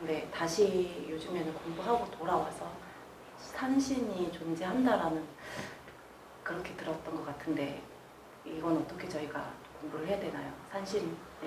근데 다시 요즘에는 공부하고 돌아와서 산신이 존재한다라는 그렇게 들었던 것 같은데 이건 어떻게 저희가 공부를 해야 되나요? 산신에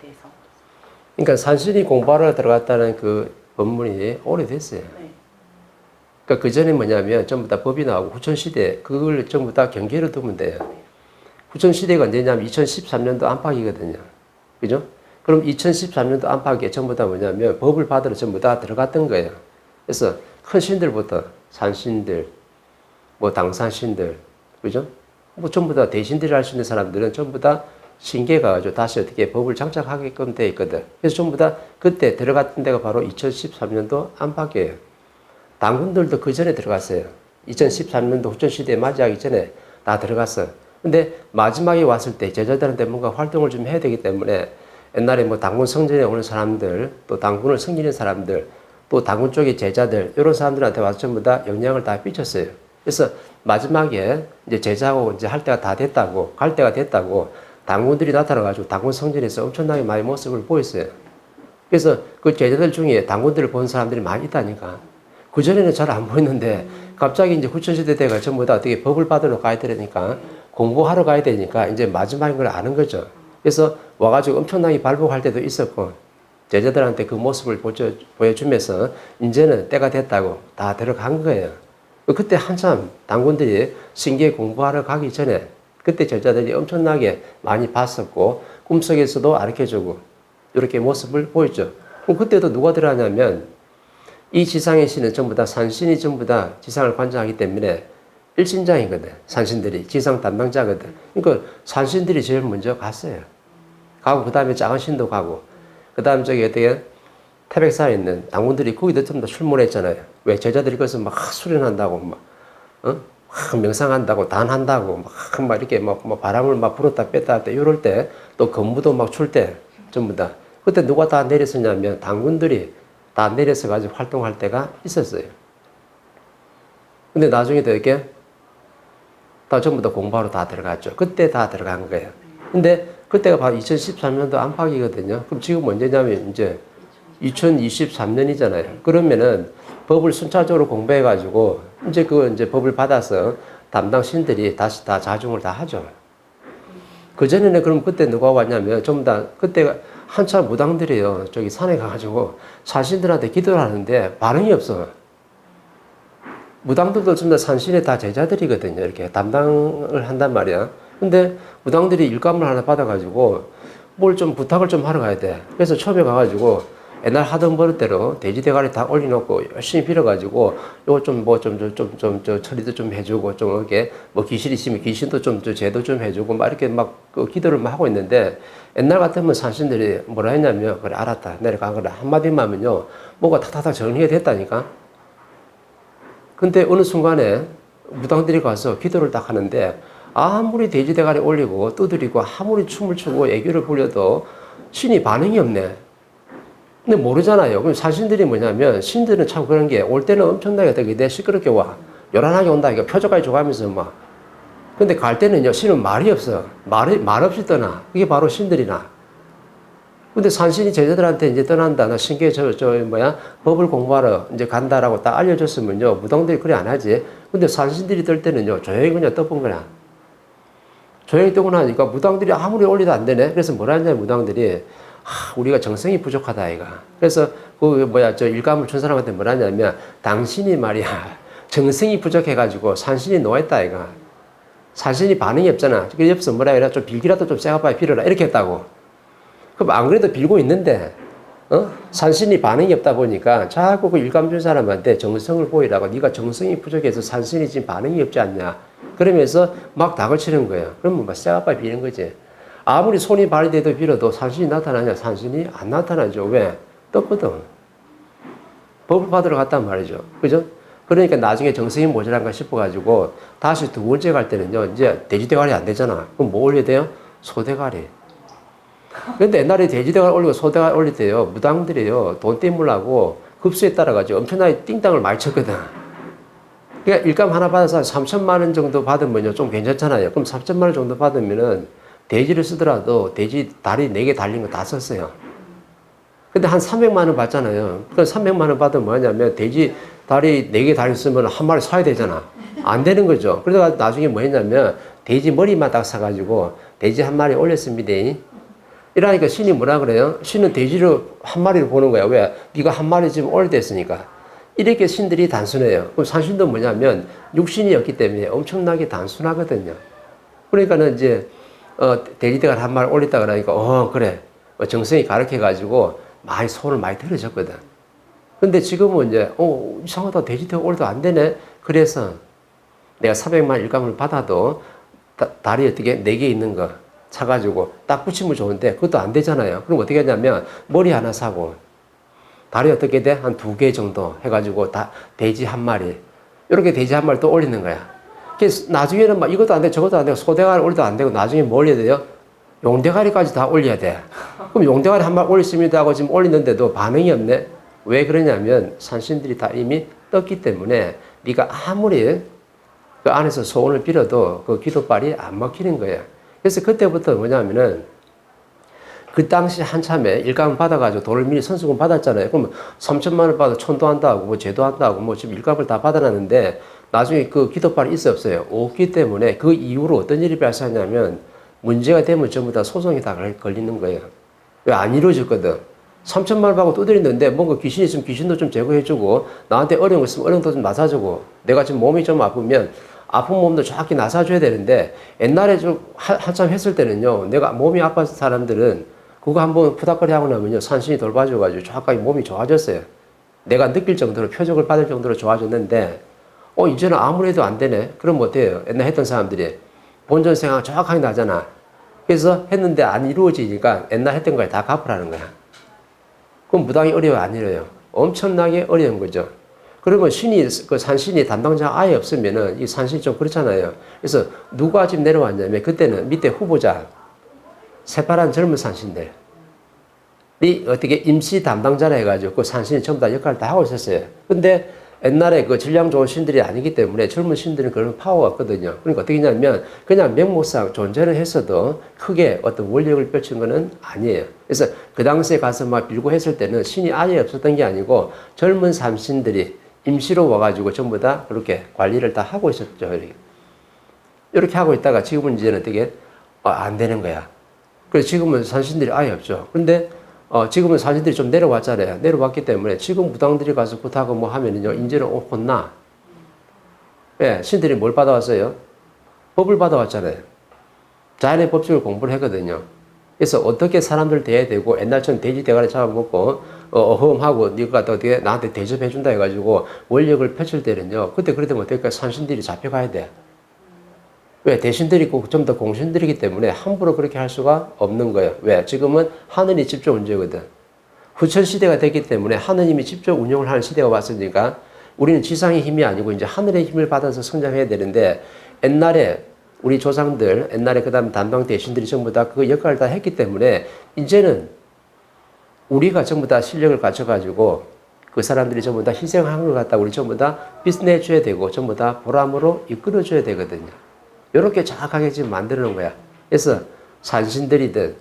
대해서. 그러니까 산신이 공부하러 들어갔다는 그 법문이 오래됐어요. 네. 그러니까 그 전에 뭐냐면 전부 다 법이 나오고 후천시대 그걸 전부 다 경계로 두면 돼요. 후천시대가 언제냐면 2013년도 안팎이거든요. 그죠? 그럼 2013년도 안팎에 전부 다 뭐냐면 법을 받으러 전부 다 들어갔던 거예요. 그래서 큰 신들부터 산신들, 뭐 당산신들, 그죠? 뭐 전부 다 대신들이 할 수 있는 사람들은 전부 다 신계 가가지고 다시 어떻게 법을 장착하게끔 돼 있거든. 그래서 전부 다 그때 들어갔던 데가 바로 2013년도 안팎이에요. 당군들도 그 전에 들어갔어요. 2013년도 후천시대에 맞이하기 전에 다 들어갔어. 근데 마지막에 왔을 때 제자들한테 뭔가 활동을 좀 해야 되기 때문에 옛날에 뭐 당군 성전에 오는 사람들, 또 당군을 섬기는 사람들, 또 당군 쪽의 제자들, 이런 사람들한테 와서 전부 다 영향을 다 끼쳤어요. 그래서 마지막에 이제 제자하고 이제 할 때가 다 됐다고, 갈 때가 됐다고 당군들이 나타나가지고 당군 성전에서 엄청나게 많이 모습을 보였어요. 그래서 그 제자들 중에 당군들을 본 사람들이 많이 있다니까. 그전에는 잘 안 보였는데 갑자기 이제 후천시대 때가 전부 다 어떻게 법을 받으러 가야 되니까 공부하러 가야 되니까 이제 마지막인 걸 아는 거죠. 그래서 와가지고 엄청나게 발복할 때도 있었고 제자들한테 그 모습을 보여주면서 이제는 때가 됐다고 다 들어간 거예요. 그때 한참 당군들이 신기에 공부하러 가기 전에 그때 제자들이 엄청나게 많이 봤었고 꿈속에서도 가르쳐주고 이렇게 모습을 보였죠. 그럼 그때도 누가 들어가냐면 이 지상의 신은 전부 다 산신이 전부 다 지상을 관장하기 때문에 일신장이거든. 산신들이 지상 담당자거든. 그러니까 산신들이 제일 먼저 갔어요. 가고 그 다음에 작은 신도 가고 그 다음 저기 어떻게 태백산에 있는 당군들이 거기도 좀 더 출몰했잖아요. 왜 제자들이 거기서 막 수련한다고 막 명상한다고 단한다고 막 이렇게 막 바람을 막 불었다 뺐다 할 때 이럴 때 또 건무도 막 출 때 전부 다 그때 누가 다 내렸었냐면 당군들이 다 내려서 가지고 활동할 때가 있었어요. 근데 나중에 또 이렇게 다 전부 다 공부하러 다 들어갔죠. 그때 다 들어간 거예요. 근데 그때가 바로 2013년도 안팎이거든요. 그럼 지금 언제냐면 이제 2023년이잖아요. 그러면은 법을 순차적으로 공부해가지고 이제 이제 법을 받아서 담당 신들이 다시 다 자중을 다 하죠. 그전에는 그럼 그때 누가 왔냐면 전부 다 그때가 한참 무당들이요. 저기 산에 가가지고 산신들한테 기도를 하는데 반응이 없어. 무당들도 전부 다 산신의 다 제자들이거든요. 이렇게 담당을 한단 말이야. 근데 무당들이 일감을 하나 받아가지고 뭘 좀 부탁을 좀 하러 가야 돼. 그래서 처음에 가가지고 옛날 하던 버릇대로 돼지 대가리 다 올려놓고 열심히 빌어가지고 요거 좀 처리도 좀 해주고 좀 이렇게 뭐 귀신 있으면 귀신도 좀 제도 좀 해주고 막 이렇게 막 그 기도를 막 하고 있는데 옛날 같으면 산신들이 뭐라 했냐면 그래 알았다 내려간 거라 한마디만 하면요 뭐가 탁탁탁 정리가 됐다니까. 근데 어느 순간에 무당들이 가서 기도를 딱 하는데 아무리 돼지 대가리 올리고 두드리고 아무리 춤을 추고 애교를 부려도 신이 반응이 없네. 근데 모르잖아요. 그럼 산신들이 뭐냐면 신들은 참 그런 게 올 때는 엄청나게 되게 시끄럽게 와. 요란하게 온다. 이거 표적까지 줘가면서 막. 근데 갈 때는요, 신은 말이 없어. 말 없이 떠나. 그게 바로 신들이나. 근데 산신이 제자들한테 이제 떠난다. 나 신기해, 법을 공부하러 이제 간다라고 딱 알려줬으면요, 무당들이 그래 안 하지. 근데 산신들이 뜰 때는요, 조용히 그냥 떠본 거야. 조용히 뜨고 나니까 무당들이 아무리 올려도 안 되네. 그래서 뭐라 했냐면 무당들이, 우리가 정성이 부족하다, 아이가. 그래서 일감을 준 사람한테 뭐라 하냐면, 당신이 말이야, 정성이 부족해가지고 산신이 노했다, 아이가. 산신이 반응이 없잖아. 그 옆에서 뭐라 해라, 좀 빌기라도 좀 세가봐야 빌어라. 이렇게 했다고. 그럼 안 그래도 빌고 있는데, 산신이 반응이 없다 보니까 자꾸 그 일감 준 사람한테 정성을 보이라고 네가 정성이 부족해서 산신이 지금 반응이 없지 않냐. 그러면서 막 닭을 치는 거예요. 그러면 막 세가봐야 비는 거지. 아무리 손이 발이 돼도 빌어도 산신이 나타나냐? 산신이 안 나타나죠. 왜? 떴거든. 법을 받으러 갔단 말이죠. 그죠? 그러니까 나중에 정성이 모자란가 싶어가지고 다시 두 번째 갈 때는요, 이제 돼지대가리 안 되잖아. 그럼 뭐 올려야 돼요? 소대가리. 근데 옛날에 돼지대가리 올리고 소대가리 올릴 때요, 무당들이요, 돈 떼물라고 급수에 따라가지고 엄청나게 띵땅을 많이 쳤거든. 그러니까 일감 하나 받아서 3천만 원 정도 받으면요, 좀 괜찮잖아요. 그럼 3천만 원 정도 받으면은 돼지를 쓰더라도 돼지 다리 4개 달린 거 다 썼어요. 근데 한 300만 원 받잖아요. 그 300만 원 받으면 뭐냐면 돼지 다리 4개 다리 쓰면 한 마리 사야 되잖아. 안 되는 거죠. 그래서 나중에 뭐 했냐면 돼지 머리만 딱 사가지고 돼지 한 마리 올렸습니다. 이러니까 신이 뭐라 그래요? 신은 돼지를 한 마리를 보는 거야. 왜? 네가 한 마리 지금 올렸으니까. 이렇게 신들이 단순해요. 그럼 산신도 뭐냐면 육신이었기 때문에 엄청나게 단순하거든요. 그러니까는 이제 돼지대가 한 마리 올렸다 그러니까 그래 정성이 가르쳐가지고 많이 손을 많이 들어줬거든. 근데 지금은 이제 이상하다 돼지대가 올려도 안 되네. 그래서 내가 400만 일감을 받아도 다리 어떻게 4개 있는 거 사가지고 딱 붙이면 좋은데 그것도 안 되잖아요. 그럼 어떻게 하냐면 머리 하나 사고 다리 어떻게 돼? 한 2개 정도 해가지고 돼지 한 마리 이렇게 돼지 한 마리 또 올리는 거야. 그래서 나중에는 막 이것도 안 돼, 저것도 안 되고 소대가리 올려도 안 되고 나중에 뭐 올려야 돼요? 용대가리까지 다 올려야 돼. 그럼 용대가리 한 마리 올렸습니다 하고 지금 올리는데도 반응이 없네. 왜 그러냐면 산신들이 다 이미 떴기 때문에 네가 아무리 그 안에서 소원을 빌어도 그 기도발이 안 먹히는 거야. 그래서 그때부터 뭐냐면은 그 당시 한참에 일감 받아가지고 돈을 미리 선수금 받았잖아요. 그러면 3천만 원 받아 천도한다고 뭐 제도한다고 뭐 지금 일감을 다 받아놨는데 나중에 그 기도발이 있어 없어요? 없기 때문에 그 이후로 어떤 일이 발생하냐면 문제가 되면 전부 다 소송이 다 걸리는 거예요. 왜 안 이루어졌거든. 3천만 원 받고 두드리는데 뭔가 귀신이 있으면 귀신도 좀 제거해주고 나한테 어려운 거 있으면 어려운 거 좀 나사주고 내가 지금 몸이 좀 아프면 아픈 몸도 정확히 나사줘야 되는데 옛날에 좀 한참 했을 때는요 내가 몸이 아팠을 사람들은 그거 한번 푸닥거리 하고 나면요 산신이 돌봐줘가지고 정확하게 몸이 좋아졌어요. 내가 느낄 정도로 표적을 받을 정도로 좋아졌는데 이제는 아무래도 안 되네. 그럼 어때요? 옛날 했던 사람들이 본전 생각 정확하게 나잖아. 그래서 했는데 안 이루어지니까 옛날 했던 거에 다 갚으라는 거야. 그럼 무당이 어려워요? 안 어려워요? 엄청나게 어려운 거죠. 그러면 그 산신이 담당자가 아예 없으면은 이 산신이 좀 그렇잖아요. 그래서 누가 지금 내려왔냐면 그때는 밑에 후보자, 새파란 젊은 산신들. 이 어떻게 임시 담당자라 해가지고 그 산신이 전부 다 역할을 다 하고 있었어요. 근데 옛날에 그 질량 좋은 신들이 아니기 때문에 젊은 신들은 그런 파워가 없거든요. 그러니까 어떻게 하냐면 그냥 명목상 존재를 했어도 크게 어떤 원력을 펼친 거는 아니에요. 그래서 그 당시에 가서 막 빌고 했을 때는 신이 아예 없었던 게 아니고 젊은 산신들이 임시로 와가지고 전부 다 그렇게 관리를 다 하고 있었죠. 이렇게 하고 있다가 지금은 이제는 어떻게 안 되는 거야. 그래서 지금은 산신들이 아예 없죠. 근데 지금은 산신들이 좀 내려왔잖아요. 내려왔기 때문에 지금 무당들이 가서 부탁하고 뭐 하면은요, 이제는 혼나. 예, 신들이 뭘 받아왔어요? 법을 받아왔잖아요. 자연의 법칙을 공부를 했거든요. 그래서 어떻게 사람들 대해야 되고, 옛날처럼 돼지 대가리 잡아먹고, 어험하고, 네가 어떻게 나한테 대접해준다 해가지고, 원력을 펼칠 때는요, 그때 그러면 어떨까? 산신들이 잡혀가야 돼. 왜? 대신들이 좀 더 공신들이기 때문에 함부로 그렇게 할 수가 없는 거예요. 왜? 지금은 하늘이 직접 운제거든. 후천 시대가 됐기 때문에 하느님이 직접 운영을 하는 시대가 왔으니까 우리는 지상의 힘이 아니고 이제 하늘의 힘을 받아서 성장해야 되는데 옛날에 우리 조상들, 옛날에 그 다음 담당 대신들이 전부 다 그 역할을 다 했기 때문에 이제는 우리가 전부 다 실력을 갖춰가지고 그 사람들이 전부 다 희생한 걸 갖다 우리 전부 다 비스내줘야 되고 전부 다 보람으로 이끌어줘야 되거든요. 이렇게 정확하게 지금 만드는 거야. 그래서 산신들이든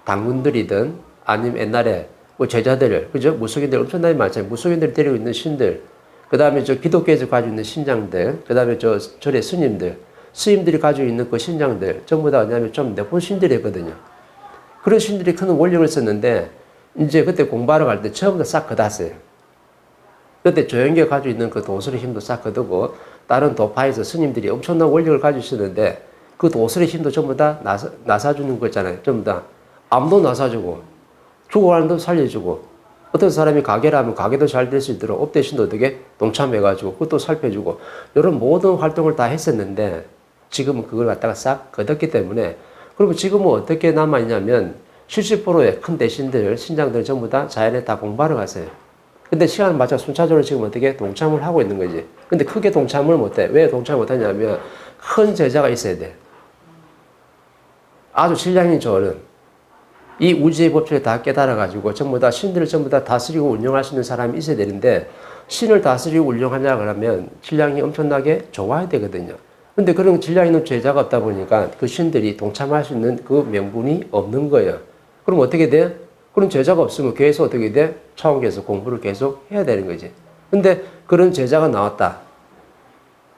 당군들이든 아니면 옛날에 뭐 제자들, 그죠? 무속인들 엄청나게 많잖아요. 무속인들 데리고 있는 신들, 그 다음에 저 기독교에서 가지고 있는 신장들, 그 다음에 저 절의 스님들, 스님들이 가지고 있는 그 신장들, 전부 다 왜냐하면 좀 내폰 신들이거든요. 그런 신들이 큰 원력을 썼는데, 이제 그때 공부하러 갈 때 처음부터 싹 걷었어요. 그때 조영기가 가지고 있는 그 도술의 힘도 싹 걷고, 다른 도파에서 스님들이 엄청난 원력을 가지고 있었는데, 그 도술의 힘도 전부 다 나사주는 거잖아요. 전부 다. 암도 나사주고, 죽어가는 도 살려주고, 어떤 사람이 가게를 하면 가게도 잘 될 수 있도록 업대신도 어떻게 동참해가지고 그것도 살펴주고 이런 모든 활동을 다 했었는데 지금은 그걸 갖다가 싹 걷었기 때문에 그러면 지금은 어떻게 남아있냐면 70%의 큰 대신들, 신장들 전부 다 자연에 다 공부하러 갔어요. 근데 시간을 맞춰 순차적으로 지금 어떻게 동참을 하고 있는 거지. 근데 크게 동참을 못해. 왜 동참을 못하냐면 큰 제자가 있어야 돼. 아주 질량이 좋은 이 우주의 법칙을 다 깨달아가지고 전부 다 신들을 전부 다 다스리고 운영할 수 있는 사람이 있어야 되는데 신을 다스리고 운영하냐 그러면 질량이 엄청나게 좋아야 되거든요. 근데 그런 질량 있는 제자가 없다 보니까 그 신들이 동참할 수 있는 그 명분이 없는 거예요. 그럼 어떻게 돼? 그런 제자가 없으면 계속 어떻게 돼? 차원계에서 공부를 계속 해야 되는 거지. 근데 그런 제자가 나왔다.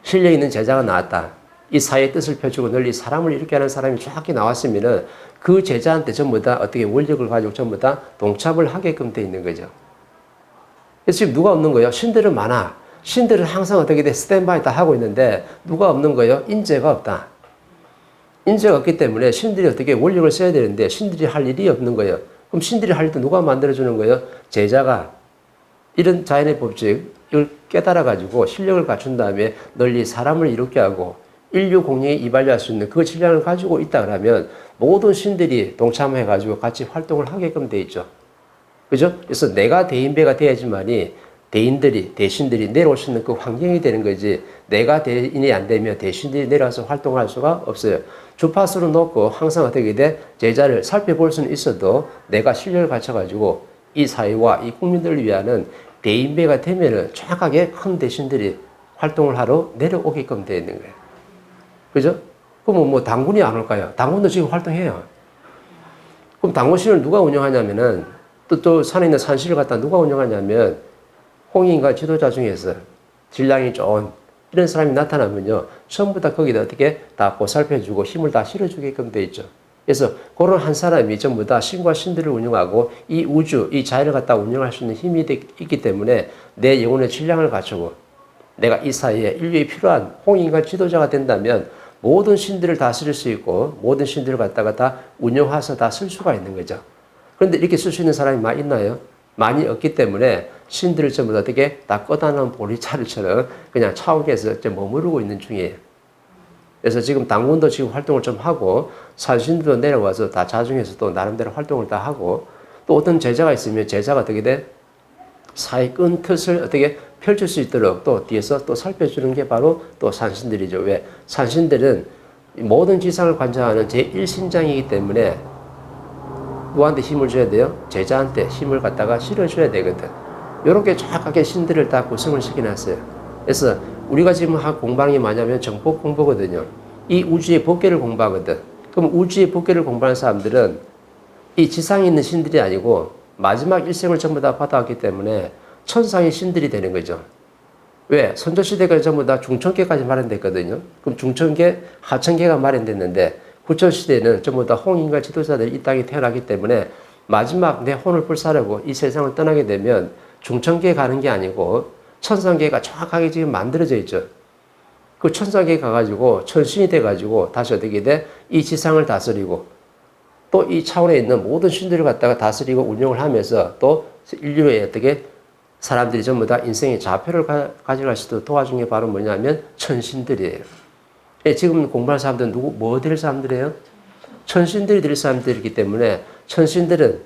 실력 있는 제자가 나왔다. 이 사회의 뜻을 펼치고 널리 사람을 이렇게 하는 사람이 정확히 나왔으면은 그 제자한테 전부 다 어떻게 원력을 가지고 전부 다 동참을 하게끔 돼 있는 거죠. 그래서 지금 누가 없는 거예요? 신들은 많아. 신들은 항상 어떻게 돼? 스탠바이 다 하고 있는데 누가 없는 거예요? 인재가 없다. 인재가 없기 때문에 신들이 어떻게 원력을 써야 되는데 신들이 할 일이 없는 거예요. 그럼 신들이 할 일도 누가 만들어주는 거예요? 제자가 이런 자연의 법칙을 깨달아가지고 실력을 갖춘 다음에 널리 사람을 이롭게 하고 인류 공영에 이발할 수 있는 그 질량을 가지고 있다 그러면 모든 신들이 동참해가지고 같이 활동을 하게끔 돼 있죠. 그죠? 그래서 내가 대인배가 돼야지만이 대신들이 내려올 수 있는 그 환경이 되는 거지 내가 대인이 안 되면 대신들이 내려와서 활동할 수가 없어요. 주파수를 놓고 항상 어떻게 돼? 제자를 살펴볼 수는 있어도 내가 실력을 갖춰가지고 이 사회와 이 국민들을 위하는 대인배가 되면은 정확하게 큰 대신들이 활동을 하러 내려오게끔 되어 있는 거예요. 그죠? 그러면 뭐 당군이 안 올까요? 당군도 지금 활동해요. 그럼 당군신을 누가 운영하냐면은 또 산에 있는 산실을 갖다 누가 운영하냐면 홍인과 지도자 중에서 질량이 좋은 이런 사람이 나타나면요. 전부 다 거기다 어떻게 다 보살펴주고 힘을 다 실어주게끔 돼 있죠. 그래서 그런 한 사람이 전부 다 신과 신들을 운영하고 이 우주, 이 자연을 갖다 운영할 수 있는 힘이 있기 때문에 내 영혼의 질량을 갖추고 내가 이 사이에 인류에 필요한 홍인과 지도자가 된다면 모든 신들을 다스릴 수 있고 모든 신들을 갖다가 다 운영해서 다 쓸 수가 있는 거죠. 그런데 이렇게 쓸 수 있는 사람이 많이 있나요? 많이 없기 때문에 신들을 전부 다 어떻게 다 꺼다놓은 보리차를처럼 그냥 차옥에서 머무르고 있는 중이에요. 그래서 지금 당군도 지금 활동을 좀 하고 산신들도 내려와서 다 자중해서 또 나름대로 활동을 다 하고 또 어떤 제자가 있으면 제자가 어떻게 돼? 사의 끈 틀을 어떻게 펼칠 수 있도록 또 뒤에서 또 살펴주는 게 바로 또 산신들이죠. 왜? 산신들은 모든 지상을 관장하는 제1신장이기 때문에 누구한테 힘을 줘야 돼요? 제자한테 힘을 갖다가 실어줘야 되거든. 이렇게 정확하게 신들을 다 구성을 시켜놨어요. 그래서 우리가 지금 한 공부하는 게 뭐냐면 정법 공부거든요. 이 우주의 법계를 공부하거든. 그럼 우주의 법계를 공부하는 사람들은 이 지상에 있는 신들이 아니고 마지막 일생을 전부 다 받아왔기 때문에 천상의 신들이 되는 거죠. 왜? 선조시대가 전부 다 중천계까지 마련됐거든요. 그럼 중천계, 하천계가 마련됐는데 구천시대는 전부 다 홍인과 지도자들이 이 땅에 태어나기 때문에 마지막 내 혼을 불사르고 이 세상을 떠나게 되면 중천계에 가는 게 아니고 천상계가 정확하게 지금 만들어져 있죠. 그 천상계에 가가지고 천신이 돼가지고 다시 어떻게 돼? 이 지상을 다스리고 또 이 차원에 있는 모든 신들을 갖다가 다스리고 운영을 하면서 또 인류에 어떻게 사람들이 전부 다 인생의 좌표를 가져갈 수 있도록 도와준 게 바로 뭐냐면 천신들이에요. 지금 공부하는 사람들은 뭐 될 사람들이에요? 천신들이 될 사람들이기 때문에 천신들은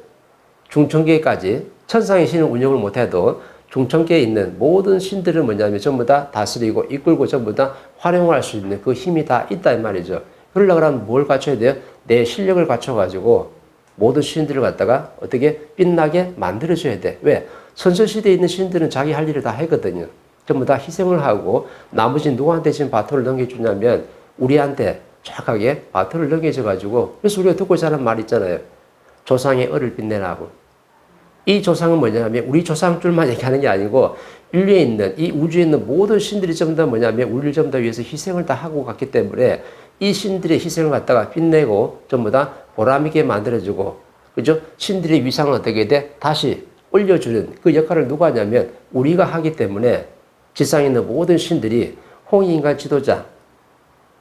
중천계까지 천상의 신을 운영을 못해도 중천계에 있는 모든 신들은 뭐냐면 전부 다 다스리고 이끌고 전부 다 활용할 수 있는 그 힘이 다 있다 이 말이죠. 그러려고 하면 뭘 갖춰야 돼요? 내 실력을 갖춰가지고 모든 신들을 갖다가 어떻게 빛나게 만들어줘야 돼. 왜? 선조시대에 있는 신들은 자기 할 일을 다 하거든요. 전부 다 희생을 하고 나머지 누구한테 지금 바톤을 넘겨주냐면 우리한테 정확하게 바톤을 넘겨줘가지고 그래서 우리가 듣고 자는 말 있잖아요. 조상의 을을 빛내라고. 이 조상은 뭐냐면 우리 조상줄만 얘기하는 게 아니고 인류에 있는 이 우주에 있는 모든 신들이 전부 다 뭐냐면 우리를 전부 다 위해서 희생을 다 하고 갔기 때문에 이 신들의 희생을 갖다가 빛내고 전부 다 보람있게 만들어주고 그죠? 신들의 위상을 어떻게 돼? 다시 올려주는 그 역할을 누가 하냐면 우리가 하기 때문에 지상에 있는 모든 신들이 홍인과 지도자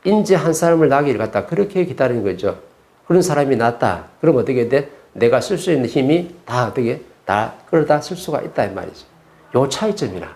인재 한 사람을 나기를 갖다 그렇게 기다리는 거죠. 그런 사람이 낫다. 그럼 어떻게 돼? 내가 쓸 수 있는 힘이 다 어떻게 다 끌어다 쓸 수가 있다 이 말이죠. 요 차이점이라.